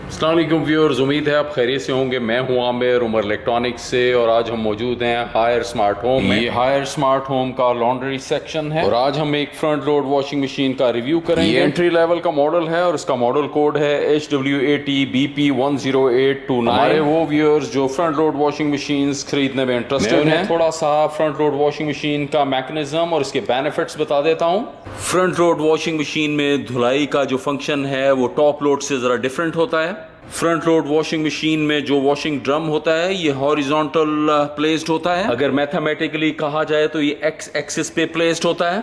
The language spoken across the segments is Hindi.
अस्सलाम वालेकुम व्यूअर्स, उम्मीद है आप खैरियत से होंगे। मैं हूं आमिर उमर इलेक्ट्रॉनिक्स से और आज हम मौजूद हैं हायर स्मार्ट होम में। ये हायर स्मार्ट होम का लॉन्ड्री सेक्शन है और आज हम एक फ्रंट लोड वॉशिंग मशीन का रिव्यू करेंगे। ये एंट्री लेवल का मॉडल है और इसका मॉडल कोड है HWAT-BP10829। हमारे वो व्यूअर्स जो फ्रंट लोड वॉशिंग मशीन खरीदने में इंटरेस्टेड हैं, थोड़ा सा फ्रंट लोड वॉशिंग मशीन का मैकेनिज्म और इसके बेनिफिट्स बता देता हूँ। फ्रंट लोड वॉशिंग मशीन में धुलाई का जो फंक्शन है वो टॉप लोड से ज़रा डिफरेंट होता है। फ्रंट लोड वॉशिंग मशीन में जो वॉशिंग ड्रम होता है ये हॉरिजॉन्टल प्लेस्ड होता है। अगर मैथमेटिकली कहा जाए तो ये एक्स एक्सिस पे प्लेस्ड होता है,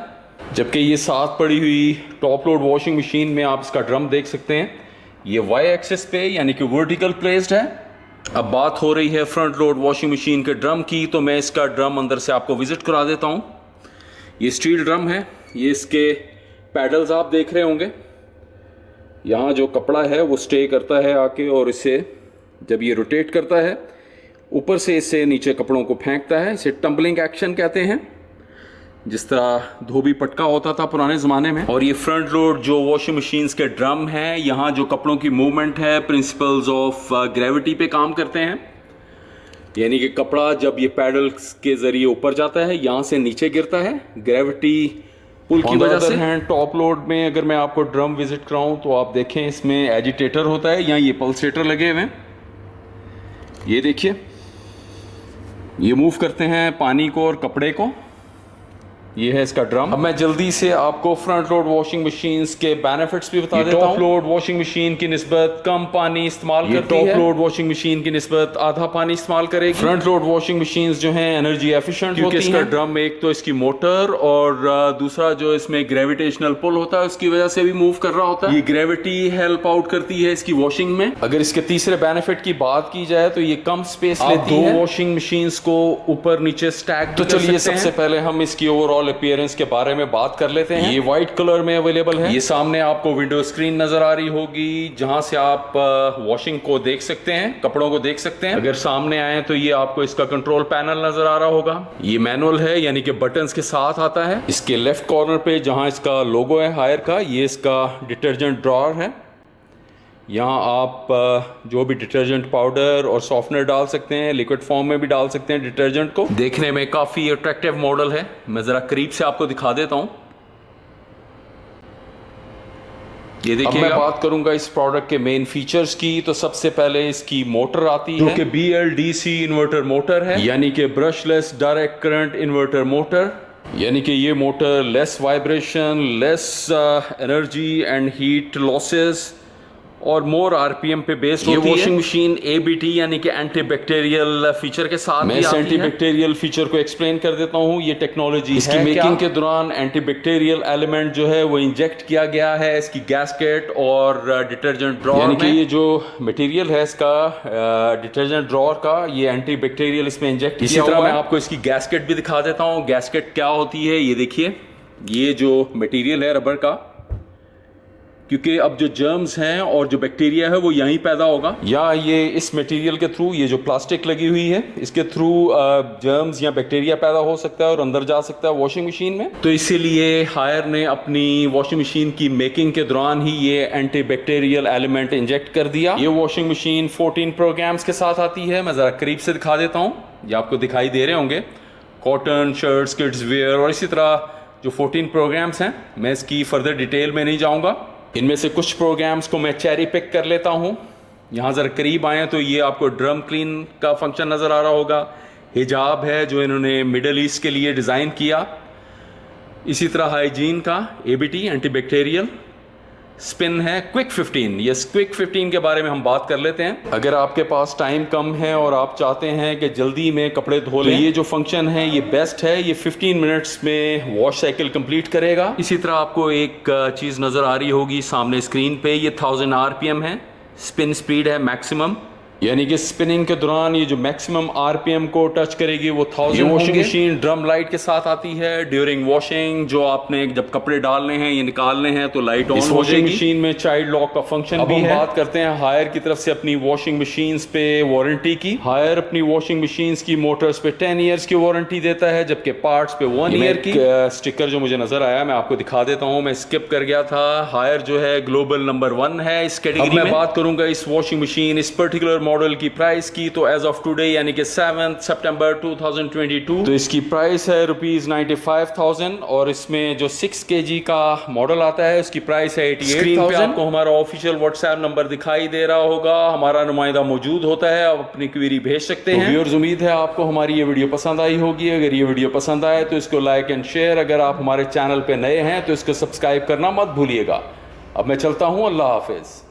जबकि ये साथ पड़ी हुई टॉप लोड वॉशिंग मशीन में आप इसका ड्रम देख सकते हैं, ये वाई एक्सिस पे यानी कि वर्टिकल प्लेस्ड है। अब बात हो रही है फ्रंट लोड वॉशिंग मशीन के ड्रम की, तो मैं इसका ड्रम अंदर से आपको विजिट करा देता हूँ। ये स्टील ड्रम है, ये इसके पैडल्स आप देख रहे होंगे। यहाँ जो कपड़ा है वो स्टे करता है आके और इसे जब ये रोटेट करता है ऊपर से इससे नीचे कपड़ों को फेंकता है। इसे टम्बलिंग एक्शन कहते हैं, जिस तरह धोबी पटका होता था पुराने ज़माने में। और ये फ्रंट लोड जो वॉशिंग मशीन्स के ड्रम हैं, यहाँ जो कपड़ों की मूवमेंट है प्रिंसिपल्स ऑफ ग्रेविटी पे काम करते हैं, यानी कि कपड़ा जब ये पैडल्स के ज़रिए ऊपर जाता है यहाँ से नीचे गिरता है ग्रेविटी पुल की वजह से। टॉप लोड में अगर मैं आपको ड्रम विजिट कराऊं तो आप देखें इसमें एजिटेटर होता है, यहाँ ये पल्सेटर लगे हुए हैं। ये देखिए, ये मूव करते हैं पानी को और कपड़े को। ये है इसका ड्रम। अब मैं जल्दी से आपको फ्रंट लोड वॉशिंग मशीन्स के बेनिफिट्स भी बता देता हूं। टॉप लोड वॉशिंग मशीन की निस्बत कम पानी इस्तेमाल करती है। टॉप लोड वॉशिंग मशीन की निस्बत आधा पानी इस्तेमाल करेगी। फ्रंट लोड वॉशिंग मशीन्स जो हैं एनर्जी एफिशिएंट होती हैं। इसका ड्रम एक तो इसकी मोटर और दूसरा जो इसमें ग्रेविटेशनल पुल होता है उसकी वजह से भी मूव कर रहा होता है। ये ग्रेविटी हेल्प आउट करती है इसकी वॉशिंग में। अगर इसके तीसरे बेनिफिट की बात की जाए तो ये कम स्पेस लेती है। दो वॉशिंग मशीन्स को ऊपर नीचे स्टैक। तो चलिए सबसे पहले हम इसकी ओवरऑल अपीयरेंस के बारे में बात कर लेते हैं। ये व्हाइट कलर में अवेलेबल है। ये सामने आपको विंडो स्क्रीन नजर आ रही होगी जहां से आप वॉशिंग को देख सकते हैं, कपड़ों को देख सकते हैं। अगर सामने आए तो ये आपको इसका कंट्रोल पैनल नजर आ रहा होगा। ये मैनुअल है यानी कि बटन्स के साथ आता है। इसके लेफ्ट कॉर्नर पे जहां इसका लोगो है हायर का, ये इसका डिटर्जेंट ड्रॉअर है। यहाँ आप जो भी डिटर्जेंट पाउडर और सॉफ्टनर डाल सकते हैं, लिक्विड फॉर्म में भी डाल सकते हैं डिटर्जेंट को। देखने में काफ़ी अट्रैक्टिव मॉडल है। मैं ज़रा करीब से आपको दिखा देता हूँ। ये देखिए, मैं बात करूंगा इस प्रोडक्ट के मेन फीचर्स की। तो सबसे पहले इसकी मोटर आती है जो कि BLDC इन्वर्टर मोटर है, यानी कि brushless direct current inverter motor. यानी कि ये motor less vibration, less energy and heat losses और मोर RPM पे बेस्ड होती है। वॉशिंग मशीन ABT यानी कि एंटी बैक्टीरियल फीचर के साथ मैं इस एंटी बैक्टीरियल फीचर को एक्सप्लेन कर देता हूँ। ये टेक्नोलॉजी इसकी मेकिंग के दौरान एंटी बैक्टीरियल एलिमेंट जो है वो इंजेक्ट किया गया है इसकी गैस्केट और डिटर्जेंट ड्रॉअर में। यानी कि ये जो मटेरियल है इसका डिटर्जेंट ड्रॉअर का, ये एंटी बैक्टीरियल इसमें इंजेक्ट किया हुआ है। इसी तरह मैं आपको इसकी गैस्केट भी दिखा देता हूँ। गैस्केट क्या होती है ये देखिए, ये जो मटेरियल है रबर का, क्योंकि अब जो जर्म्स हैं और जो बैक्टीरिया है वो यहीं पैदा होगा, या ये इस मटेरियल के थ्रू, ये जो प्लास्टिक लगी हुई है इसके थ्रू जर्म्स या बैक्टीरिया पैदा हो सकता है और अंदर जा सकता है वॉशिंग मशीन में। तो इसीलिए हायर ने अपनी वॉशिंग मशीन की मेकिंग के दौरान ही ये एंटी बैक्टीरियल एलिमेंट इंजेक्ट कर दिया। ये वॉशिंग मशीन 14 प्रोग्राम्स के साथ आती है। मैं ज़रा करीब से दिखा देता हूँ, ये आपको दिखाई दे रहे होंगे। कॉटन, शर्ट्स, किड्स वेयर और इसी तरह जो 14 प्रोग्राम्स हैं। मैं इसकी फर्दर डिटेल में नहीं जाऊँगा। इनमें से कुछ प्रोग्राम्स को मैं चेरी पिक कर लेता हूँ। यहाँ ज़रा करीब आए तो ये आपको ड्रम क्लीन का फंक्शन नज़र आ रहा होगा। हिजाब है जो इन्होंने मिडल ईस्ट के लिए डिज़ाइन किया। इसी तरह हाइजीन का ABT एंटी बैक्टीरियल। स्पिन है क्विक 15। ये क्विक 15 के बारे में हम बात कर लेते हैं। अगर आपके पास टाइम कम है और आप चाहते हैं कि जल्दी में कपड़े धो लें, तो ये जो फंक्शन है ये बेस्ट है। ये 15 मिनट्स में वॉश साइकिल कंप्लीट करेगा। इसी तरह आपको एक चीज़ नज़र आ रही होगी सामने स्क्रीन पे, ये 1000 RPM है, स्पिन स्पीड है मैक्सिमम। यानी कि स्पिनिंग के दौरान ये जो मैक्सिमम आरपीएम को टच करेगी वो 1000 वॉशिंग मशीन ड्रम लाइट के साथ आती है। ड्यूरिंग वॉशिंग जो आपने जब कपड़े डालने हैं ये निकालने हैं तो लाइट ऑन हो जाएगी। मशीन में चाइल्ड लॉक का फंक्शन भी है। बात करते हैं हायर की तरफ से अपनी वॉशिंग मशीन्स पे वारंटी की। हायर अपनी वॉशिंग मशीन्स की मोटर्स पे 10 ईयर्स की वारंटी देता है, जबकि पार्ट्स पे 1 ईयर की। स्टिकर जो मुझे नजर आया मैं आपको दिखा देता हूँ, मैं स्किप कर गया था। हायर जो है ग्लोबल नंबर 1 है इस कैटेगरी में। मैं बात करूंगा इस वॉशिंग मशीन इस पर्टिकुलर मॉडल की प्राइस की, तो एज ऑफ टुडे यानी कि 7 सितंबर 2022 तो इसकी प्राइस है ₹95,000 और इसमें जो 6 kg का मॉडल आता है उसकी प्राइस है 88,000। आपको हमारा ऑफिशियल व्हाट्सएप नंबर दिखाई दे रहा होगा, हमारा नुमाइंदा मौजूद होता है, आप अपनी क्वेरी भेज सकते हैं। व्यूअर्स उम्मीद है आपको हमारी ये वीडियो पसंद आई होगी। अगर ये वीडियो पसंद आए तो इसको लाइक एंड शेयर, अगर आप हमारे चैनल पे नए हैं तो इसको सब्सक्राइब करना मत भूलिएगा। अब मैं चलता हूँ, अल्लाह हाफिज।